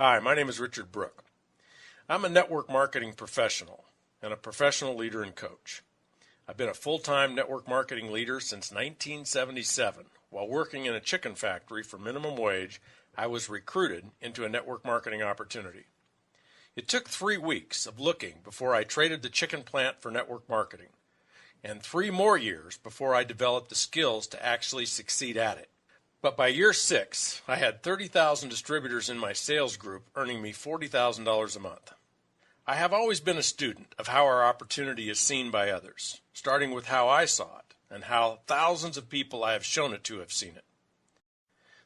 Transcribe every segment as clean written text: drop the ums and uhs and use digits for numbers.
Hi, my name is Richard Brooke. I'm a network marketing professional and a professional leader and coach. I've been a full-time network marketing leader since 1977. While working in a chicken factory for minimum wage, I was recruited into a network marketing opportunity. It took 3 weeks of looking before I traded the chicken plant for network marketing, and 3 more years before I developed the skills to actually succeed at it. But by year 6, I had 30,000 distributors in my sales group earning me $40,000 a month. I have always been a student of how our opportunity is seen by others, starting with how I saw it and how thousands of people I have shown it to have seen it.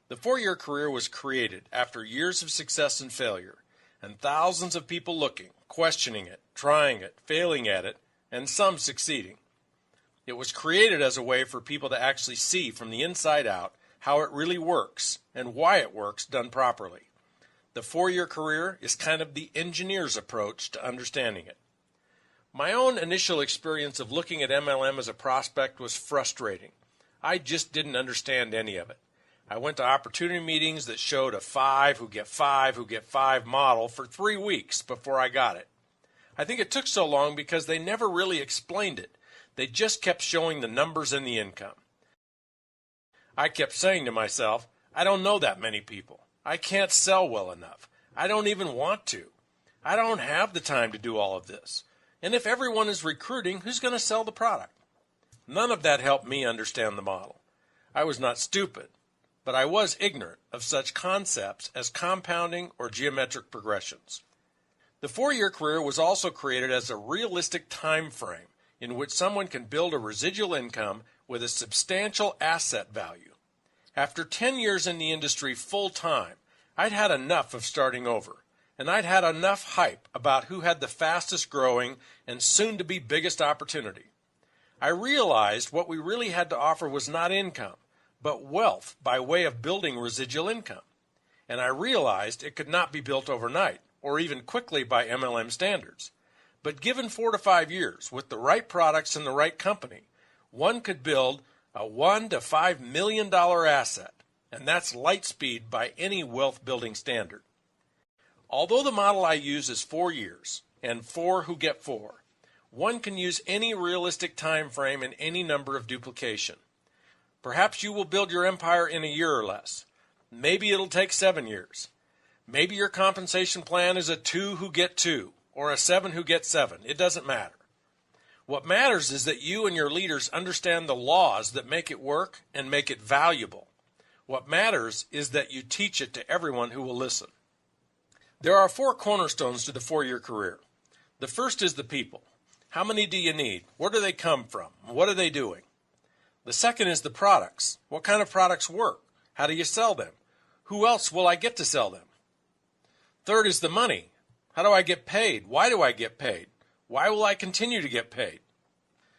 The 4-year career was created after years of success and failure, and thousands of people looking, questioning it, trying it, failing at it, and some succeeding. It was created as a way for people to actually see from the inside out how it really works and why it works done properly. The 4-year career is kind of the engineer's approach to understanding it. My own initial experience of looking at MLM as a prospect was frustrating. I just didn't understand any of it. I went to opportunity meetings that showed a 5 who get 5 who get 5 model for 3 weeks before I got it. I think it took so long because they never really explained it. They just kept showing the numbers and the income. I kept saying to myself, I don't know that many people. I can't sell well enough. I don't even want to. I don't have the time to do all of this. And if everyone is recruiting, who's going to sell the product? None of that helped me understand the model. I was not stupid, but I was ignorant of such concepts as compounding or geometric progressions. The 4-year career was also created as a realistic time frame in which someone can build a residual income with a substantial asset value. After 10 years in the industry full-time, I'd had enough of starting over, and I'd had enough hype about who had the fastest growing and soon-to-be biggest opportunity. I realized what we really had to offer was not income, but wealth by way of building residual income. And I realized it could not be built overnight, or even quickly by MLM standards. But given 4 to 5 years, with the right products and the right company, one could build a $1 to $5 million asset, and that's light speed by any wealth building standard. Although the model I use is 4 years, and 4 who get 4, one can use any realistic time frame and any number of duplication. Perhaps you will build your empire in a year or less. Maybe it'll take 7 years. Maybe your compensation plan is a 2 who get 2, or a 7 who get 7. It doesn't matter. What matters is that you and your leaders understand the laws that make it work and make it valuable. What matters is that you teach it to everyone who will listen. There are 4 cornerstones to the 4-year career. The first is the people. How many do you need? Where do they come from? What are they doing? The second is the products. What kind of products work? How do you sell them? Who else will I get to sell them? Third is the money. How do I get paid? Why do I get paid? Why will I continue to get paid?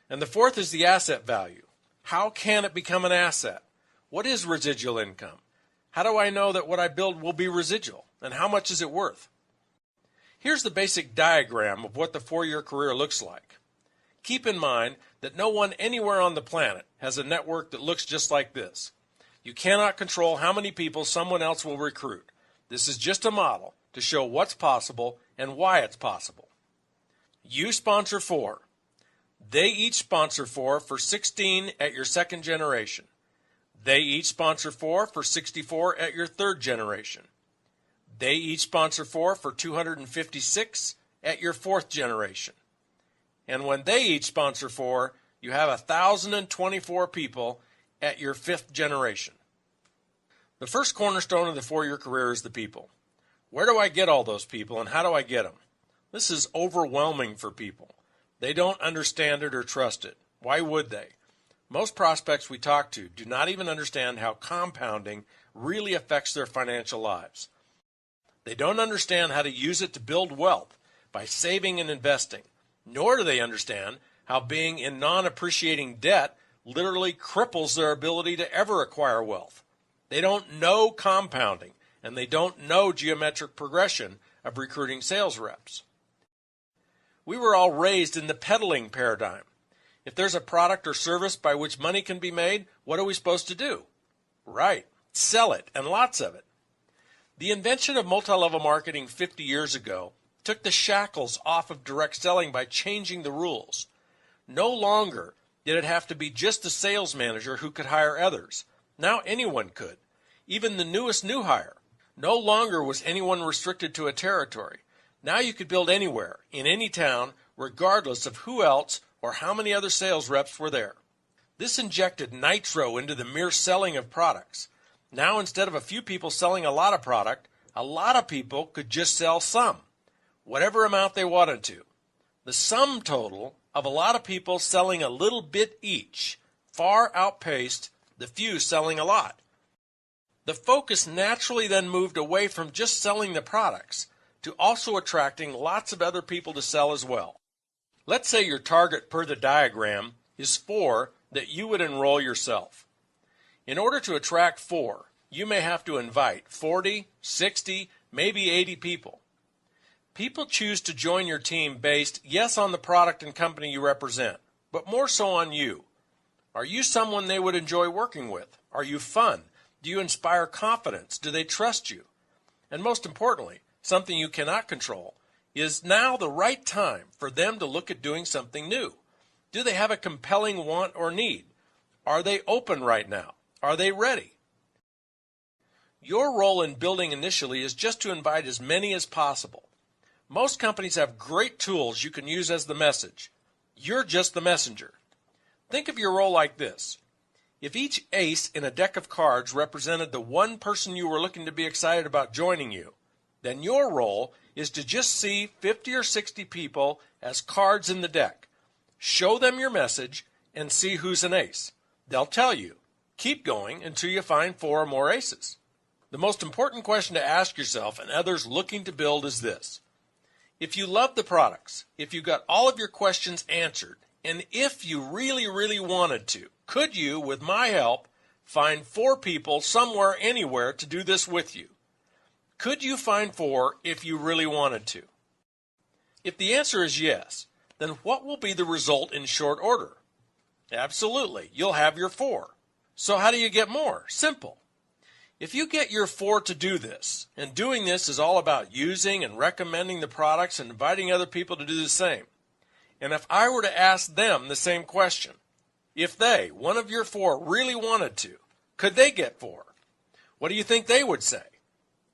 And the fourth is the asset value. How can it become an asset? What is residual income? How do I know that what I build will be residual? And how much is it worth? Here's the basic diagram of what the 4-year career looks like. Keep in mind that no one anywhere on the planet has a network that looks just like this. You cannot control how many people someone else will recruit. This is just a model to show what's possible and why it's possible. You sponsor 4. They each sponsor 4 for 16 at your 2nd generation. They each sponsor 4 for 64 at your 3rd generation. They each sponsor 4 for 256 at your 4th generation. And when they each sponsor 4, you have 1,024 people at your 5th generation. The first cornerstone of the 4-year career is the people. Where do I get all those people, and how do I get them? This is overwhelming for people. They don't understand it or trust it. Why would they? Most prospects we talk to do not even understand how compounding really affects their financial lives. They don't understand how to use it to build wealth by saving and investing, nor do they understand how being in non-appreciating debt literally cripples their ability to ever acquire wealth. They don't know compounding, and they don't know geometric progression of recruiting sales reps. We were all raised in the peddling paradigm. If there's a product or service by which money can be made, what are we supposed to do? Right, sell it, and lots of it. The invention of multi-level marketing 50 years ago took the shackles off of direct selling by changing the rules. No longer did it have to be just the sales manager who could hire others. Now anyone could, even the newest new hire. No longer was anyone restricted to a territory. Now you could build anywhere, in any town, regardless of who else or how many other sales reps were there. This injected nitro into the mere selling of products. Now instead of a few people selling a lot of people could just sell some, whatever amount they wanted to. The sum total of a lot of people selling a little bit each far outpaced the few selling a lot. The focus naturally then moved away from just selling the products to also attracting lots of other people to sell as well. Let's say your target per the diagram is 4 that you would enroll yourself. In order to attract 4, you may have to invite 40, 60, maybe 80 people. People choose to join your team based, yes, on the product and company you represent, but more so on you. Are you someone they would enjoy working with? Are you fun? Do you inspire confidence? Do they trust you? And most importantly, something you cannot control, is now the right time for them to look at doing something new? Do they have a compelling want or need? Are they open right now? Are they ready? Your role in building initially is just to invite as many as possible. Most companies have great tools you can use as the message. You're just the messenger. Think of your role like this. If each ace in a deck of cards represented the one person you were looking to be excited about joining you, then your role is to just see 50 or 60 people as cards in the deck. Show them your message and see who's an ace. They'll tell you. Keep going until you find 4 or more aces. The most important question to ask yourself and others looking to build is this. If you love the products, if you got all of your questions answered, and if you really, really wanted to, could you, with my help, find 4 people somewhere, anywhere to do this with you? Could you find 4 if you really wanted to? If the answer is yes, then what will be the result in short order? Absolutely, you'll have your 4. So how do you get more? Simple. If you get your 4 to do this, and doing this is all about using and recommending the products and inviting other people to do the same, and if I were to ask them the same question, if they, one of your 4, really wanted to, could they get 4? What do you think they would say?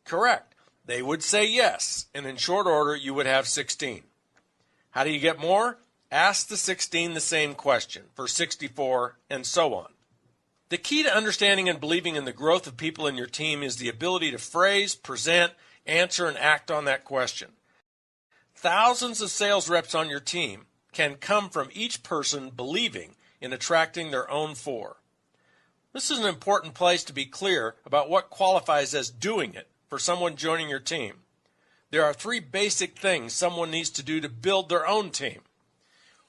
Correct. They would say yes, and in short order you would have 16. How do you get more? Ask the 16 the same question for 64 and so on. The key to understanding and believing in the growth of people in your team is the ability to phrase, present, answer, and act on that question. Thousands of sales reps on your team can come from each person believing in attracting their own 4. This is an important place to be clear about what qualifies as doing it for someone joining your team. There are 3 basic things someone needs to do to build their own team.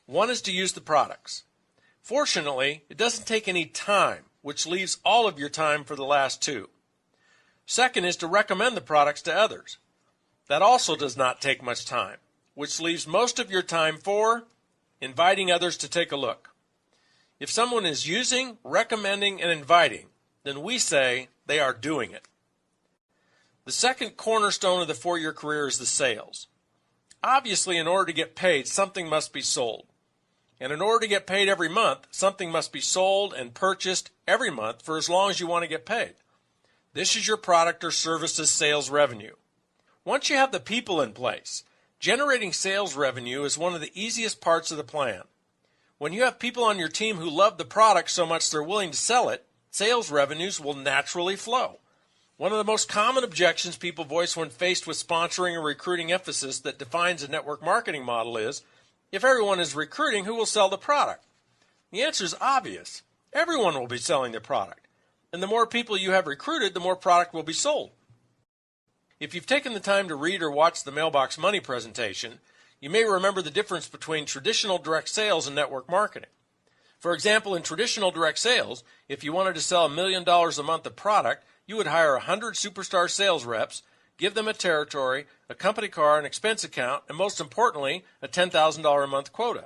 One is to use the products. Fortunately, it doesn't take any time, which leaves all of your time for the last 2. Second is to recommend the products to others. That also does not take much time, which leaves most of your time for inviting others to take a look. If someone is using, recommending, and inviting, then we say they are doing it. The second cornerstone of the 4-year career is the sales. Obviously, in order to get paid, something must be sold. And in order to get paid every month, something must be sold and purchased every month for as long as you want to get paid. This is your product or service's sales revenue. Once you have the people in place, generating sales revenue is one of the easiest parts of the plan. When you have people on your team who love the product so much they're willing to sell it, sales revenues will naturally flow. One of the most common objections people voice when faced with sponsoring or recruiting emphasis that defines a network marketing model is, if everyone is recruiting, who will sell the product? The answer is obvious. Everyone will be selling the product. And the more people you have recruited, the more product will be sold. If you've taken the time to read or watch the Mailbox Money presentation, you may remember the difference between traditional direct sales and network marketing. For example, in traditional direct sales, if you wanted to sell $1 million a month of product, you would hire 100 superstar sales reps, give them a territory, a company car, an expense account, and most importantly, a $10,000 a month quota.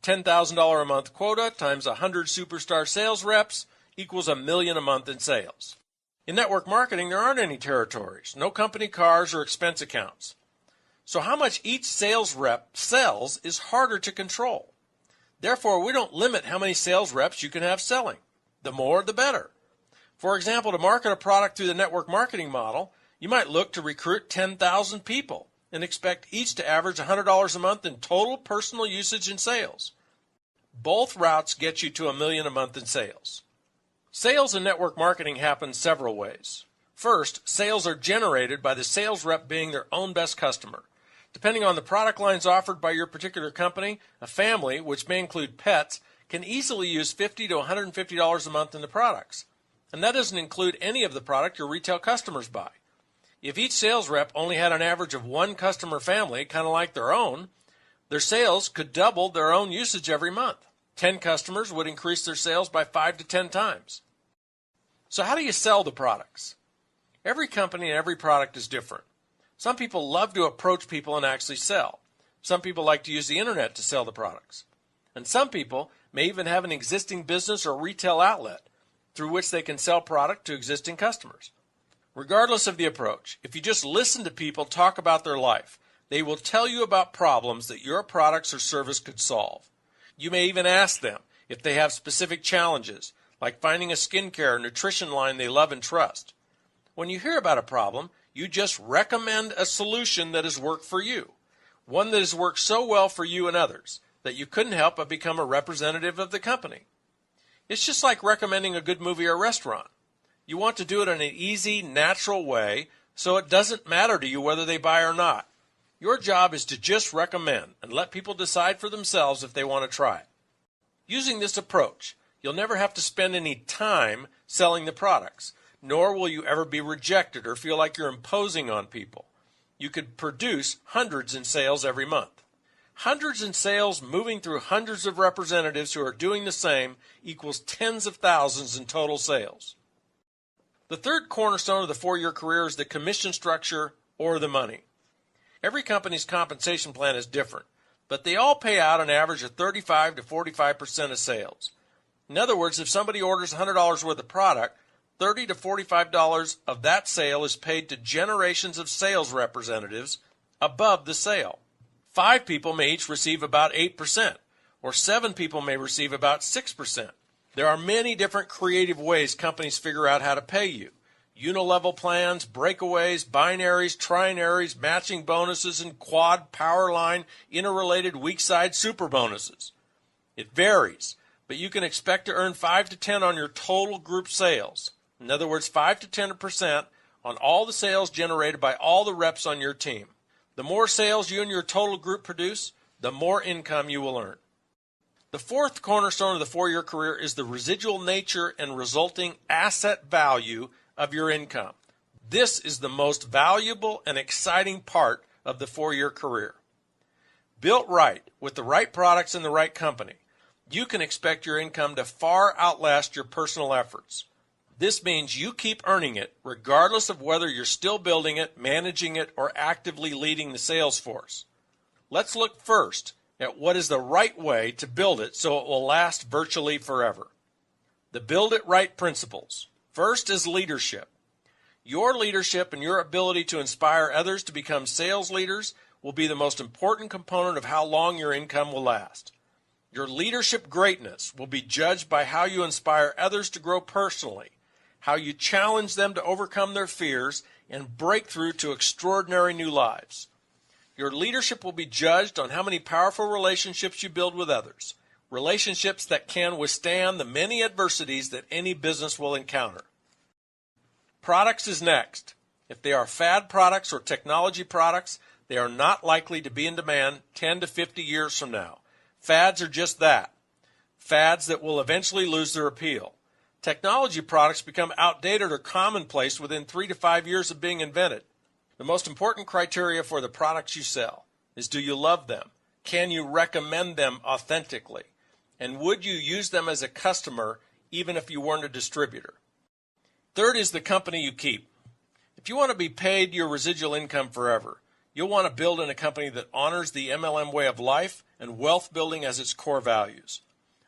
$10,000 a month quota times 100 superstar sales reps equals $1 million a month in sales. In network marketing, there aren't any territories, no company cars or expense accounts. So how much each sales rep sells is harder to control. Therefore, we don't limit how many sales reps you can have selling. The more, the better. For example, to market a product through the network marketing model, you might look to recruit 10,000 people and expect each to average $100 a month in total personal usage and sales. Both routes get you to $1 million a month in sales. Sales in network marketing happen several ways. First, sales are generated by the sales rep being their own best customer. Depending on the product lines offered by your particular company, a family, which may include pets, can easily use $50 to $150 a month in the products. And that doesn't include any of the product your retail customers buy. If each sales rep only had an average of one customer family, kind of like their own, their sales could double their own usage every month. 10 customers would increase their sales by 5 to 10 times. So how do you sell the products? Every company and every product is different. Some people love to approach people and actually sell. Some people like to use the internet to sell the products. And some people may even have an existing business or retail outlet through which they can sell product to existing customers. Regardless of the approach, if you just listen to people talk about their life, they will tell you about problems that your products or service could solve. You may even ask them if they have specific challenges, like finding a skincare or nutrition line they love and trust. When you hear about a problem, you just recommend a solution that has worked for you, one that has worked so well for you and others that you couldn't help but become a representative of the company. It's just like recommending a good movie or restaurant. You want to do it in an easy, natural way so it doesn't matter to you whether they buy or not. Your job is to just recommend and let people decide for themselves if they want to try it. Using this approach, you'll never have to spend any time selling the products, nor will you ever be rejected or feel like you're imposing on people. You could produce hundreds in sales every month. Hundreds in sales moving through hundreds of representatives who are doing the same equals tens of thousands in total sales. The third cornerstone of the four-year career is the commission structure or the money. Every company's compensation plan is different, but they all pay out an average of 35 to 45% of sales. In other words, if somebody orders $100 worth of product, $30 to $45 of that sale is paid to generations of sales representatives above the sale. 5 people may each receive about 8%, or 7 people may receive about 6%. There are many different creative ways companies figure out how to pay you. Unilevel plans, breakaways, binaries, trinaries, matching bonuses, and quad, power line, interrelated weak side super bonuses. It varies, but you can expect to earn 5 to 10 on your total group sales. In other words, 5 to 10% on all the sales generated by all the reps on your team. The more sales you and your total group produce, the more income you will earn. The fourth cornerstone of the four-year career is the residual nature and resulting asset value of your income. This is the most valuable and exciting part of the four-year career. Built right, with the right products and the right company, you can expect your income to far outlast your personal efforts. This means you keep earning it regardless of whether you're still building it, managing it, or actively leading the sales force. Let's look first at what is the right way to build it so it will last virtually forever. The Build It Right principles. First is leadership. Your leadership and your ability to inspire others to become sales leaders will be the most important component of how long your income will last. Your leadership greatness will be judged by how you inspire others to grow personally, how you challenge them to overcome their fears and break through to extraordinary new lives. Your leadership will be judged on how many powerful relationships you build with others, relationships that can withstand the many adversities that any business will encounter. Products is next. If they are fad products or technology products, they are not likely to be in demand 10 to 50 years from now. Fads are just that, fads that will eventually lose their appeal. Technology products become outdated or commonplace within 3 to 5 years of being invented. The most important criteria for the products you sell is, do you love them? Can you recommend them authentically? And would you use them as a customer even if you weren't a distributor? Third is the company you keep. If you want to be paid your residual income forever, you'll want to build in a company that honors the MLM way of life and wealth building as its core values.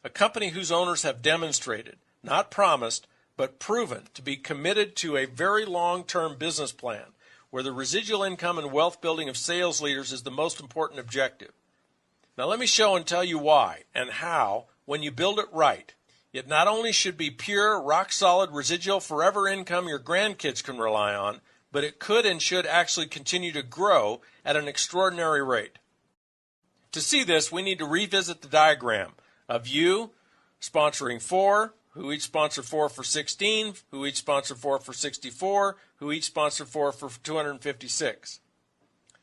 A company whose owners have demonstrated, not promised, but proven to be committed to a very long-term business plan where the residual income and wealth building of sales leaders is the most important objective. Now let me show and tell you why and how, when you build it right, it not only should be pure, rock-solid, residual, forever income your grandkids can rely on, but it could and should actually continue to grow at an extraordinary rate. To see this, we need to revisit the diagram of you sponsoring 4, who each sponsor 4 for 16, who each sponsor 4 for 64, who each sponsor 4 for 256.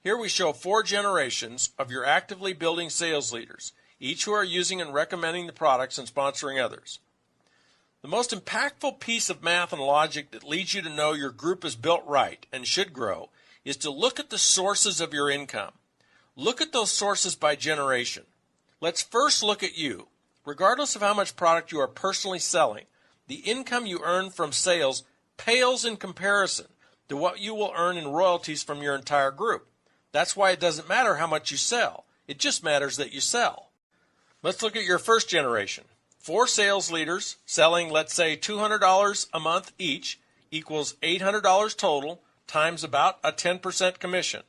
Here we show 4 generations of your actively building sales leaders, each who are using and recommending the products and sponsoring others. The most impactful piece of math and logic that leads you to know your group is built right and should grow is to look at the sources of your income. Look at those sources by generation. Let's first look at you. Regardless of how much product you are personally selling, the income you earn from sales pales in comparison to what you will earn in royalties from your entire group. That's why it doesn't matter how much you sell. It just matters that you sell. Let's look at your first generation. 4 sales leaders selling, let's say, $200 a month each equals $800 total times about a 10% commission.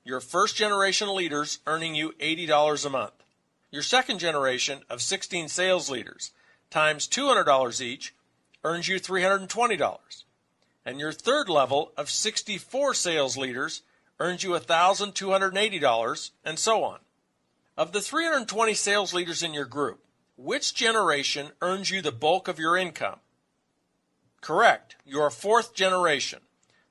Your first generation leaders earning you $80 a month. Your second generation of 16 sales leaders times $200 each earns you $320. And your third level of 64 sales leaders earns you $1,280, and so on. Of the 320 sales leaders in your group, which generation earns you the bulk of your income? Correct, your fourth generation.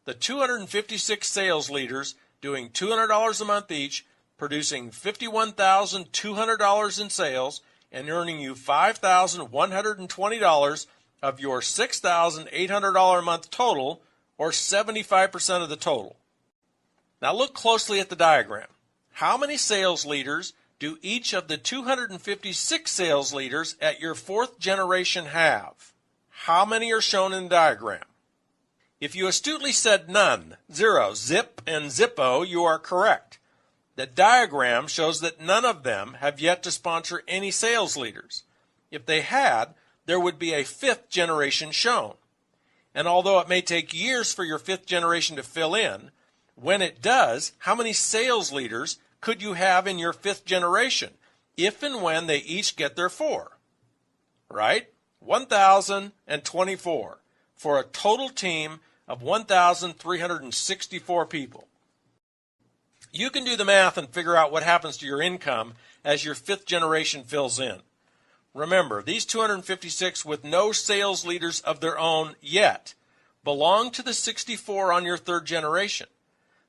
The 256 sales leaders doing $200 a month each, producing $51,200 in sales, and earning you $5,120 of your $6,800 a month total, or 75% of the total. Now look closely at the diagram. How many sales leaders do each of the 256 sales leaders at your fourth generation have? How many are shown in the diagram? If you astutely said none, 0, zip, and zippo, you are correct. The diagram shows that none of them have yet to sponsor any sales leaders. If they had, there would be a fifth generation shown. And although it may take years for your fifth generation to fill in, when it does, how many sales leaders could you have in your fifth generation, if and when they each get their 4? Right? 1,024, for a total team of 1,364 people. You can do the math and figure out what happens to your income as your fifth generation fills in. Remember, these 256 with no sales leaders of their own yet belong to the 64 on your third generation.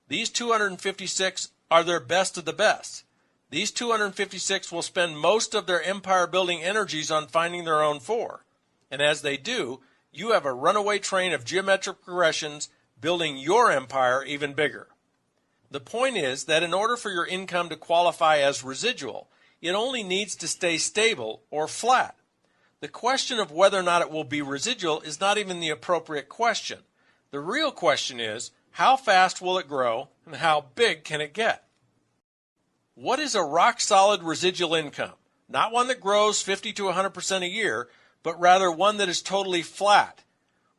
These 256 are their best of the best. These 256 will spend most of their empire-building energies on finding their own 4. And as they do, you have a runaway train of geometric progressions building your empire even bigger. The point is that in order for your income to qualify as residual, it only needs to stay stable or flat. The question of whether or not it will be residual is not even the appropriate question. The real question is, how fast will it grow and how big can it get? What is a rock-solid residual income? Not one that grows 50 to 100% a year, but rather one that is totally flat.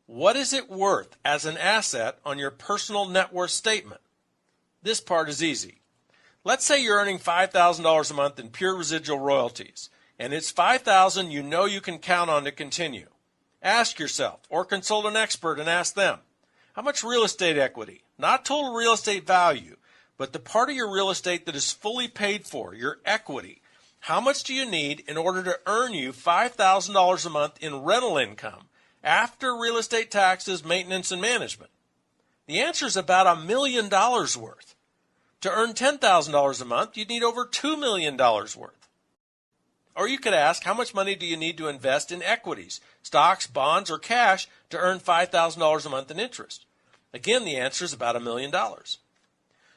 What is it worth as an asset on your personal net worth statement? This part is easy. Let's say you're earning $5,000 a month in pure residual royalties, and it's $5,000 you know you can count on to continue. Ask yourself, or consult an expert and ask them, how much real estate equity, not total real estate value, but the part of your real estate that is fully paid for, your equity, how much do you need in order to earn you $5,000 a month in rental income after real estate taxes, maintenance, and management? The answer is about $1 million worth. To earn $10,000 a month, you'd need over $2 million worth. Or you could ask, how much money do you need to invest in equities, stocks, bonds, or cash to earn $5,000 a month in interest? Again, the answer is about $1 million.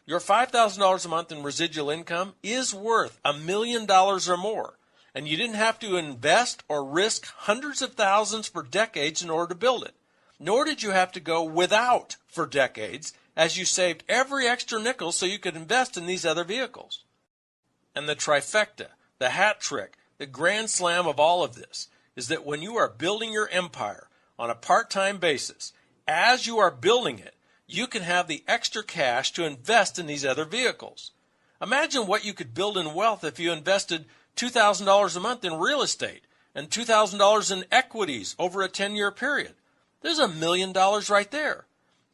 Your $5,000 a month in residual income is worth $1 million or more, and you didn't have to invest or risk hundreds of thousands for decades in order to build it. Nor did you have to go without for decades, as you saved every extra nickel so you could invest in these other vehicles. And the trifecta, the hat trick, the grand slam of all of this is that when you are building your empire on a part-time basis. As you are building it, you can have the extra cash to invest in these other vehicles. Imagine what you could build in wealth if you invested $2,000 a month in real estate and $2,000 in equities over a 10-year period. There's $1 million right there.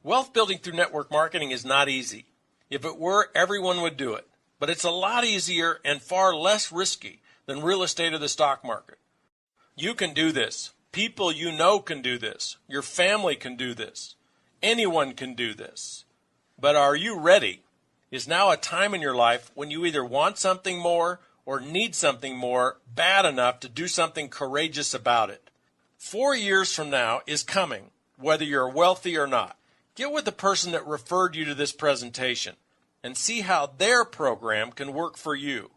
Wealth building through network marketing is not easy. If it were, everyone would do it. But it's a lot easier and far less risky than real estate or the stock market. You can do this. People you know can do this. Your family can do this. Anyone can do this. But are you ready? Is now a time in your life when you either want something more or need something more bad enough to do something courageous about it. 4 years from now is coming, whether you're wealthy or not. Get with the person that referred you to this presentation and see how their program can work for you.